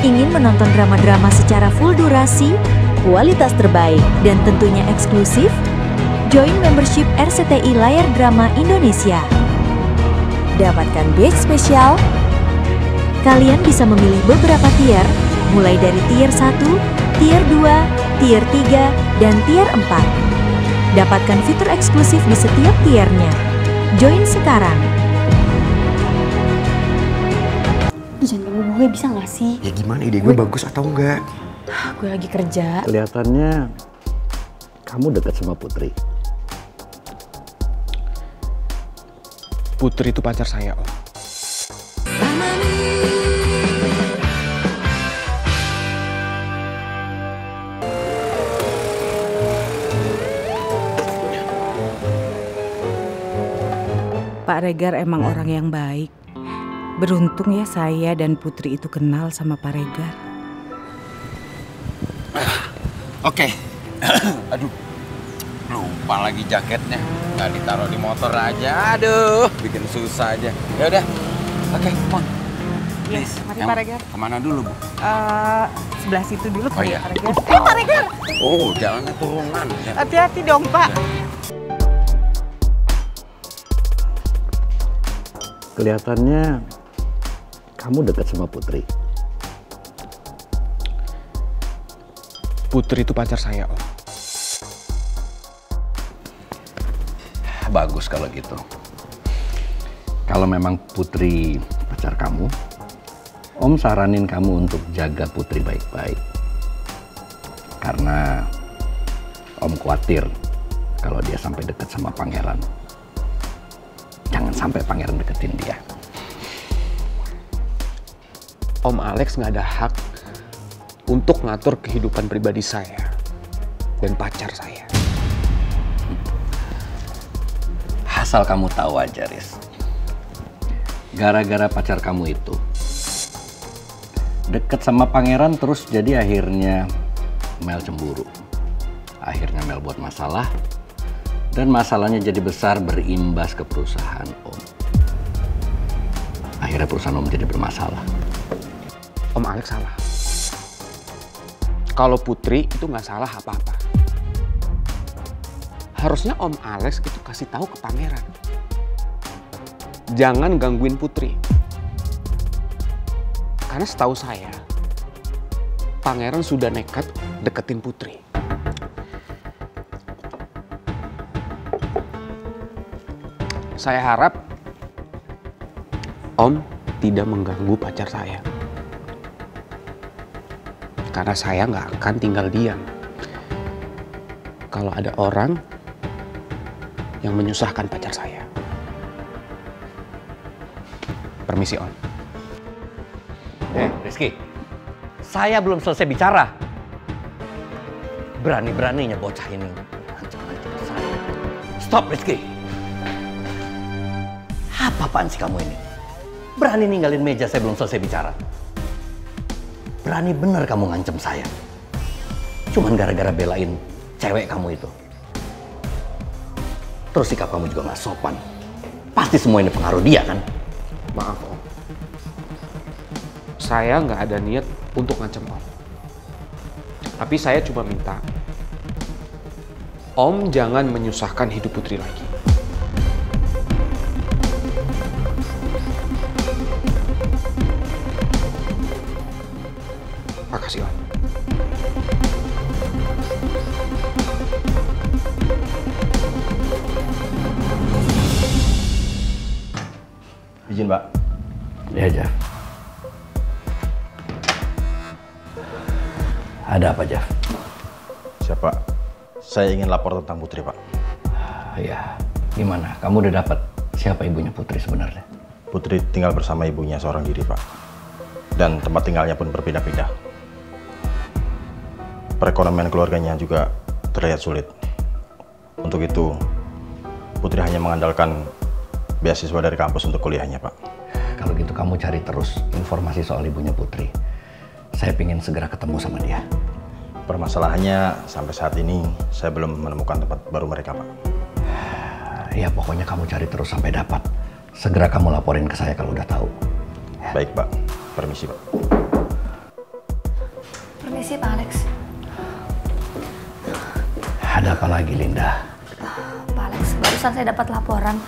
Ingin menonton drama-drama secara full durasi, kualitas terbaik, dan tentunya eksklusif? Join membership RCTI Layar Drama Indonesia. Dapatkan batch spesial. Kalian bisa memilih beberapa tier, mulai dari tier 1, tier 2, tier 3, dan tier 4. Dapatkan fitur eksklusif di setiap tiernya. Join sekarang. Jangan ganggu gue, bisa gak sih? Ya gimana, ide gue bagus atau enggak? Gue lagi kerja. Kelihatannya kamu dekat sama Putri. Putri itu pacar saya, Om. Pak Regar emang orang yang baik. Beruntung ya saya dan Putri itu kenal sama Pak Regar. Oke. Aduh, lupa lagi jaketnya. Nggak ditaruh di motor aja. Aduh, bikin susah aja. Ya udah. Oke, come on. Yes, mari Pak Regar. Kemana dulu, Bu? Sebelah situ dulu Oh iya. Pak Regar. Pak Regar! Oh, jalannya turunan. Hati-hati dong, Pak. Kelihatannya kamu dekat sama Putri. Putri itu pacar saya, Om. Bagus kalau gitu. Kalau memang Putri pacar kamu, Om saranin kamu untuk jaga Putri baik-baik. Karena Om khawatir kalau dia sampai dekat sama Pangeran. Jangan sampai Pangeran deketin dia. Om Alex nggak ada hak untuk ngatur kehidupan pribadi saya dan pacar saya. Asal kamu tahu aja, Riz. Gara-gara pacar kamu itu deket sama Pangeran, terus jadi akhirnya Mel cemburu. Akhirnya Mel buat masalah, dan masalahnya jadi besar, berimbas ke perusahaan Om. Akhirnya perusahaan Om jadi bermasalah. Om Alex salah. Kalau Putri itu nggak salah apa-apa. Harusnya Om Alex itu kasih tahu ke Pangeran. Jangan gangguin Putri. Karena setahu saya, Pangeran sudah nekat deketin Putri. Saya harap Om tidak mengganggu pacar saya. Karena saya nggak akan tinggal diam kalau ada orang yang menyusahkan pacar saya. Permisi, Om. Rizky, saya belum selesai bicara. Berani-beraninya bocah ini ngancam-ngancam saya. Stop, Rizky. Apa-apaan sih kamu ini? Berani ninggalin meja saya belum selesai bicara. Berani bener kamu ngancem saya. Cuman gara-gara belain cewek kamu itu. Terus sikap kamu juga gak sopan. Pasti semua ini pengaruh dia kan? Maaf, Om. Saya nggak ada niat untuk ngancem Om. Tapi saya cuma minta Om jangan menyusahkan hidup Putri lagi. Makasih, Om. Izin, Pak. Ya aja. Ada apa, Jaf? Siapa? Saya ingin lapor tentang Putri, Pak. Ya, gimana? Kamu udah dapat siapa ibunya Putri sebenarnya? Putri tinggal bersama ibunya seorang diri, Pak. Dan tempat tinggalnya pun berbeda-beda. Perekonomian keluarganya juga terlihat sulit. Untuk itu, Putri hanya mengandalkan beasiswa dari kampus untuk kuliahnya, Pak. Kalau gitu kamu cari terus informasi soal ibunya Putri. Saya ingin segera ketemu sama dia. Permasalahannya sampai saat ini saya belum menemukan tempat baru mereka, Pak. Ya pokoknya kamu cari terus sampai dapat. Segera kamu laporin ke saya kalau udah tahu. Baik, Pak. Permisi, Pak. Permisi Pak Alex. Ada apa lagi, Linda? Pak Alex, barusan saya dapat laporan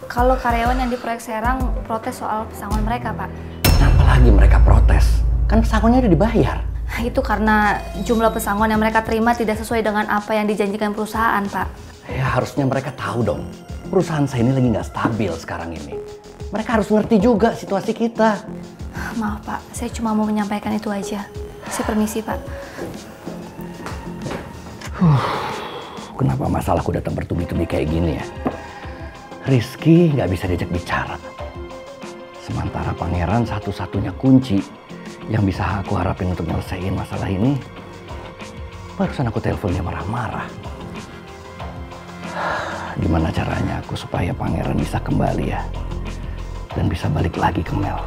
kalau karyawan yang di proyek Serang protes soal pesangon mereka, Pak. Kenapa lagi mereka protes? Kan pesangonnya udah dibayar. Itu karena jumlah pesangon yang mereka terima tidak sesuai dengan apa yang dijanjikan perusahaan, Pak. Ya harusnya mereka tahu dong. Perusahaan saya ini lagi nggak stabil sekarang ini. Mereka harus ngerti juga situasi kita. Maaf Pak, saya cuma mau menyampaikan itu aja. Saya permisi Pak. Kenapa masalahku datang bertubi-tubi kayak gini ya? Rizky nggak bisa diajak bicara. Sementara Pangeran satu-satunya kunci yang bisa aku harapin untuk nyelesain masalah ini. Barusan aku telepon dia marah-marah. Gimana caranya aku supaya Pangeran bisa kembali ya? Dan bisa balik lagi ke Mel.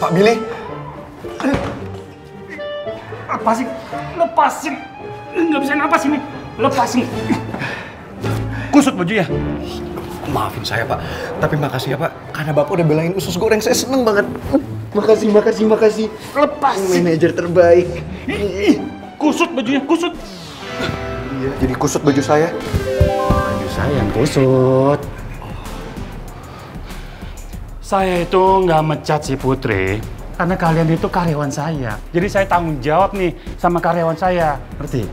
Pak Billy. Apa sih? Lepasin. Nggak bisa napas ini. Lepasin. Kusut bajunya. Maafin saya Pak, tapi makasih ya Pak. Karena Bapak udah belain usus goreng, saya seneng banget. Makasih. Lepasin. Manajer terbaik. Kusut bajunya, kusut. Iya, jadi kusut baju saya. Baju saya yang kusut. Saya itu nggak mecat si Putri karena kalian itu karyawan saya. Jadi saya tanggung jawab nih sama karyawan saya, ngerti?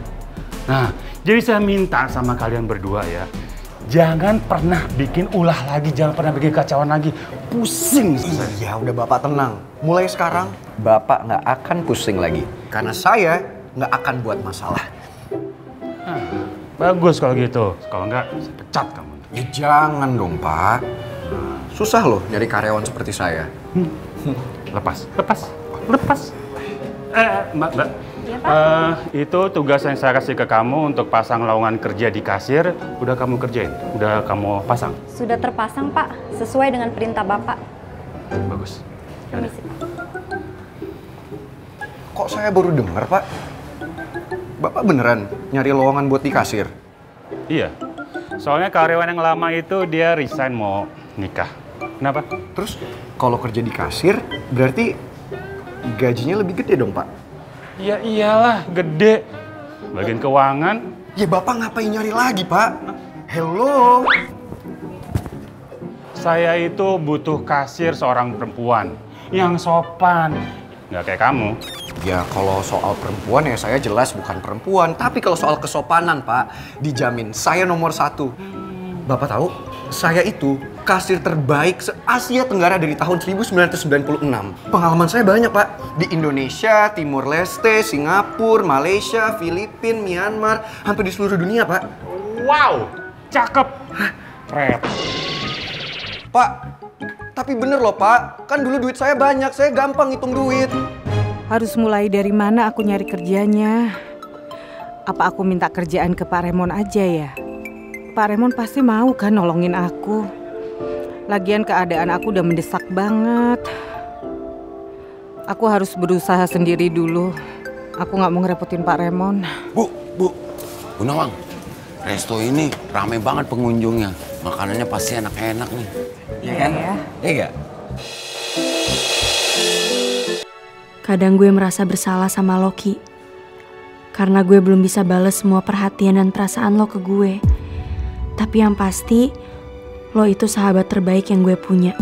Nah, jadi saya minta sama kalian berdua ya, jangan pernah bikin ulah lagi, jangan pernah bikin kacauan lagi. Pusing. Iya, udah Bapak tenang. Mulai sekarang, Bapak nggak akan pusing lagi. Karena saya nggak akan buat masalah. Nah, bagus kalau gitu. Kalau nggak, saya pecat kamu. Ya jangan dong Pak. Susah loh nyari karyawan seperti saya. Lepas. Mbak. Iya, Pak. Itu tugas yang saya kasih ke kamu untuk pasang lowongan kerja di kasir. Udah kamu kerjain? Udah kamu pasang? Sudah terpasang, Pak. Sesuai dengan perintah Bapak. Bagus. Permisi. Kok saya baru dengar Pak? Bapak beneran nyari lowongan buat di kasir? Iya. Soalnya karyawan yang lama itu dia resign mau nikah. Kenapa? Terus kalau kerja di kasir berarti gajinya lebih gede dong Pak? Ya iyalah, gede. Bagian keuangan. Ya Bapak ngapain nyari lagi Pak? Hello? Saya itu butuh kasir seorang perempuan yang sopan. Nggak kayak kamu. Ya kalau soal perempuan ya saya jelas bukan perempuan. Tapi kalau soal kesopanan Pak, dijamin saya nomor 1. Bapak tahu, saya itu kasir terbaik se-Asia Tenggara dari tahun 1996. Pengalaman saya banyak Pak. Di Indonesia, Timur Leste, Singapura, Malaysia, Filipina, Myanmar. Hampir di seluruh dunia Pak. Wow, cakep. Keren. Pak, tapi bener loh Pak. Kan dulu duit saya banyak, saya gampang hitung duit. Harus mulai dari mana aku nyari kerjanya? Apa aku minta kerjaan ke Pak Remon aja ya? Pak Remon pasti mau kan nolongin aku. Lagian keadaan aku udah mendesak banget. Aku harus berusaha sendiri dulu. Aku nggak mau ngerepotin Pak Remon. Bu Nawang, resto ini rame banget pengunjungnya. Makanannya pasti enak-enak nih. Iya kan? Iya nggak? Kadang gue merasa bersalah sama Loki. Karena gue belum bisa bales semua perhatian dan perasaan lo ke gue. Tapi yang pasti, lo itu sahabat terbaik yang gue punya.